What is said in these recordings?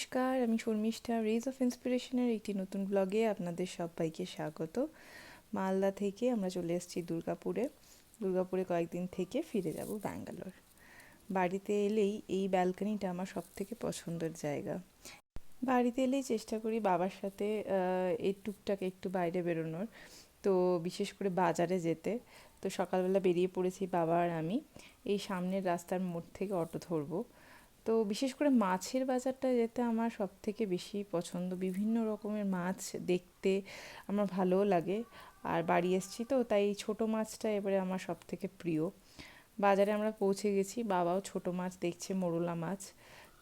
নমস্কার, আমি Sharmistha. Raise of ইন্সপিরেশনের একটি নতুন ব্লগে আপনাদের সবাইকে স্বাগত। মালদা থেকে আমরা চলে এসেছি দুর্গাপুরে কয়েকদিন থেকে ফিরে যাব ব্যাঙ্গালোর। বাড়িতে এলেই এই ব্যালকনিটা আমার সবথেকে পছন্দের জায়গা। বাড়িতে এলেই চেষ্টা করি বাবার সাথে এই টুকটাক একটু বাইরে বেরোনোর, তো বিশেষ করে বাজারে যেতে। তো সকালবেলা বেরিয়ে পড়েছি বাবা আর আমি। এই সামনের রাস্তার মোড় থেকে অটো ধরবো। তো বিশেষ করে মাছের বাজারটা যেতে আমার সবথেকে বেশি পছন্দ। বিভিন্ন রকমের মাছ দেখতে আমার ভালোও লাগে। আর বাড়ি এসেছি তো, তাই ছোট মাছটা এবারে আমার সবথেকে প্রিয়। বাজারে আমরা পৌঁছে গেছি, বাবাও ছোট মাছ দেখছে, মোরলা মাছ।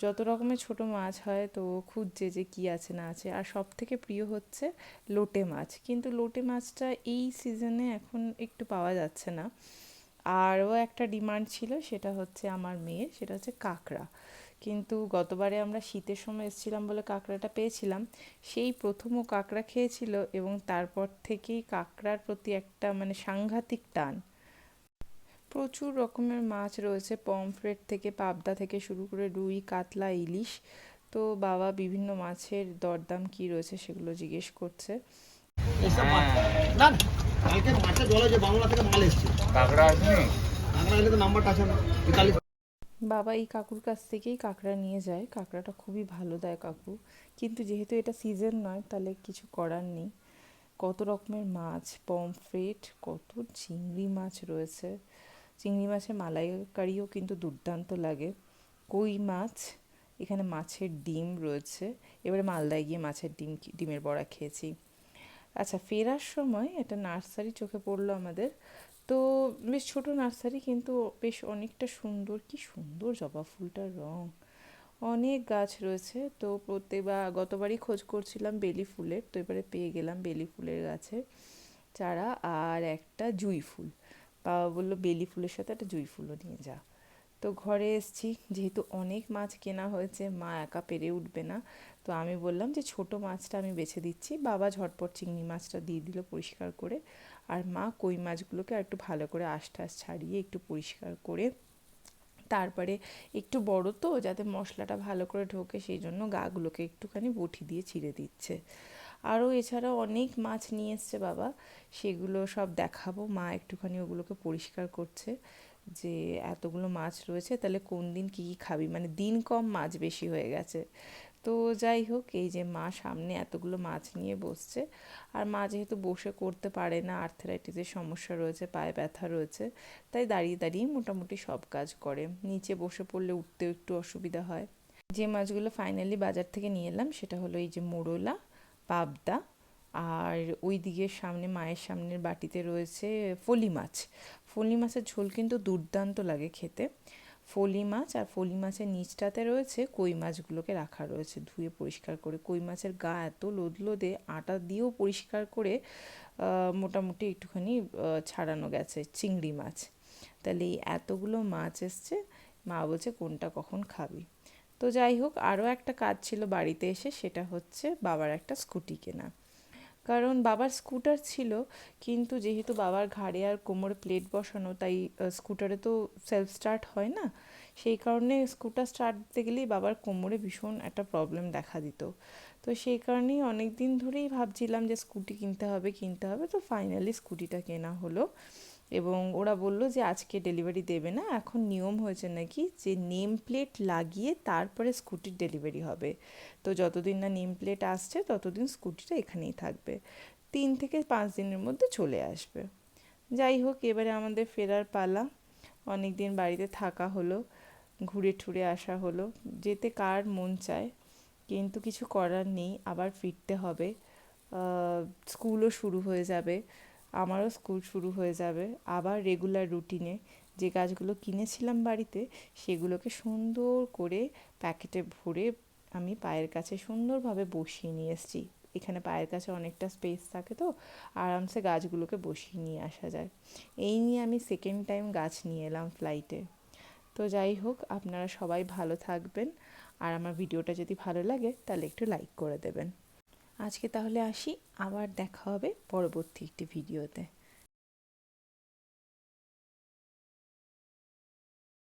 যত রকমের ছোট মাছ হয় তো খুঁজছে যে কি আছে না আছে। আর সবথেকে প্রিয় হচ্ছে লোটে মাছ, কিন্তু লোটে মাছটা এই সিজনে এখন একটু পাওয়া যাচ্ছে না। আরও একটা ডিমান্ড ছিল, সেটা হচ্ছে আমার মেয়ের, সেটা হচ্ছে কাঁকড়া। কিন্তু গতবারে আমরা শীতের সময় এসেছিলাম বলে কাঁকড়াটা পেয়েছিলাম। সেই প্রথম ও কাঁকড়া খেয়েছিল এবং তারপর থেকেই কাঁকড়ার প্রতি একটা সাংঘাতিক টান। প্রচুর রকমের মাছ রয়েছে, পমফ্রেট থেকে পাবদা থেকে শুরু করে রুই, কাতলা, ইলিশ। তো বাবা বিভিন্ন মাছের দরদাম কি রয়েছে সেগুলো জিজ্ঞেস করছে। এসব মাছ না না, কালকে মাছটা জলে যে বাংলা থেকে মাল এসছে কাঁকড়া আছে, কাঁকড়া এলে তো নাম্বারটা আছে না 43। বাবা এই কাকুর কাছ থেকেই কাঁকড়া নিয়ে যায়, কাঁকড়াটা খুবই ভালো দেয় কাকু। কিন্তু যেহেতু এটা সিজন নয়, তাহলে কিছু করার নেই। কত রকমের মাছ, পমফ্রেট, কত চিংড়ি মাছ রয়েছে। চিংড়ি মাছের মালাইকারিও কিন্তু দুর্দান্ত লাগে। কই মাছ, এখানে মাছের ডিম রয়েছে। এবারে মালদায় গিয়ে মাছের ডিমের বড়া খেয়েছি। আচ্ছা, ফেরার সময় একটা নার্সারি চোখে পড়লো আমাদের। তো বেশ ছোট নার্সারি, কিন্তু বেশ অনেকটা সুন্দর। কি সুন্দর জবা ফুলটার রং! অনেক গাছ রয়েছে। তো গতবারই খোঁজ করছিলাম বেলি ফুলের, তো এবারে পেয়ে গেলাম বেলি ফুলের গাছের চারা আর একটা জুঁই ফুল। বাবা বললো বেলি ফুলের সাথে একটা জুঁই ফুলও নিয়ে যা। তো ঘরে এসছি, যেহেতু অনেক মাছ কেনা হয়েছে, মা একা পেরে উঠবে না। তো আমি বললাম যে ছোট মাছটা আমি বেছে দিচ্ছি। বাবা ঝটপট চিংড়ি মাছটা দিয়ে দিল পরিষ্কার করে, আর মা কই মাছগুলোকে আর একটু ভালো করে আঁশ টাশ ছাড়িয়ে একটু পরিষ্কার করে, তারপরে একটু বড় তো, যাতে মশলাটা ভালো করে ঢোকে সেই জন্য গাগুলোকে একটুখানি বটি দিয়ে ছিঁড়ে দিচ্ছে। আরও এছাড়াও অনেক মাছ নিয়ে এসছে বাবা, সেগুলো সব দেখাবো। মা একটুখানি ওগুলোকে পরিষ্কার করছে যে এতগুলো মাছ রয়েছে, তাহলে কোন দিন কী কী খাবি, দিন কম মাছ বেশি হয়ে গেছে। তো যাই হোক, এই যে মা সামনে এতগুলো মাছ নিয়ে বসছে। আর মা যেহেতু বসে করতে পারে না, আর্থ্রাইটিসের সমস্যা রয়েছে, পায়ে ব্যথা রয়েছে, তাই দাঁড়িয়ে দাঁড়িয়েই মোটামুটি সব কাজ করে। নিচে বসে পড়লে উঠতেও একটু অসুবিধা হয়। যে মাছগুলো ফাইনালি বাজার থেকে নিয়ে এলাম সেটা হলো এই যে মোরলা, পাবদা, আর ওই দিকের সামনে মায়ের সামনের বাটিতে রয়েছে ফলি মাছ। ফলি মাছের ঝোল কিন্তু দুর্দান্ত লাগে খেতে। ফলি মাছ, আর ফলি মাছের নিচটাতে রয়েছে কই মাছগুলোকে রাখা রয়েছে ধুয়ে পরিষ্কার করে। কই মাছের গা এত লোদলোদে, আটা দিয়েও পরিষ্কার করে মোটামুটি একটুখানি ছাড়ানো গেছে। চিংড়ি মাছ। তাহলে এই এতগুলো মাছ এসছে, মা বলছে কোনটা কখন খাবি। তো যাই হোক, আরও একটা কাজ ছিল বাড়িতে এসে, সেটা হচ্ছে বাবার একটা স্কুটি কেনা। কারণ বাবার স্কুটার ছিল, কিন্তু যেহেতু বাবার ঘাড়ে আর কোমরে প্লেট বসানো, তাই স্কুটারে তো সেলফ স্টার্ট হয় না। সেই কারণে স্কুটার স্টার্ট দিতে গেলেই বাবার কোমরে ভীষণ একটা প্রবলেম দেখা দিত। তো সেই কারণেই অনেক দিন ধরেই ভাবছিলাম যে স্কুটি কিনতে হবে। তো ফাইনালি স্কুটিটা কেনা হলো। এবং ওরা বলল যে আজকে ডেলিভারি দেবে না, এখন নিয়ম হয়েছে নাকি যে নেম প্লেট লাগিয়ে তারপরে স্কুটির ডেলিভারি হবে। তো যতদিন না নেম প্লেট আসছে ততদিন স্কুটিটা এখানেই থাকবে, 3 থেকে 5 দিনের মধ্যে চলে আসবে। যাই হোক, এবারে আমাদের ফেরার পালা। অনেক দিন বাড়িতে থাকা হলো, ঘুরে ঠুরে আসা হলো। যেতে কার মন চায়, কিন্তু কিছু করার নেই, আবার ফিরতে হবে। স্কুলও শুরু হয়ে যাবে, আমারও স্কুল শুরু হয়ে যাবে আবার রেগুলার রুটিনে। যে গাছগুলো কিনেছিলাম বাড়িতে, সেগুলোকে সুন্দর করে প্যাকেটে ভরে আমি পায়ের কাছে সুন্দরভাবে বসিয়ে নিয়ে এসেছি। এখানে পায়ের কাছে অনেকটা স্পেস থাকে, তো আরামসে গাছগুলোকে বসিয়ে নিয়ে আসা যায়। এই নিয়ে আমি সেকেন্ড টাইম গাছ নিয়ে এলাম ফ্লাইটে। তো যাই হোক, আপনারা সবাই ভালো থাকবেন, আর আমার ভিডিওটা যদি ভালো লাগে তাহলে একটু লাইক করে দেবেন। আজকে তাহলে আসি, আবার দেখা হবে পরবর্তী একটি ভিডিওতে।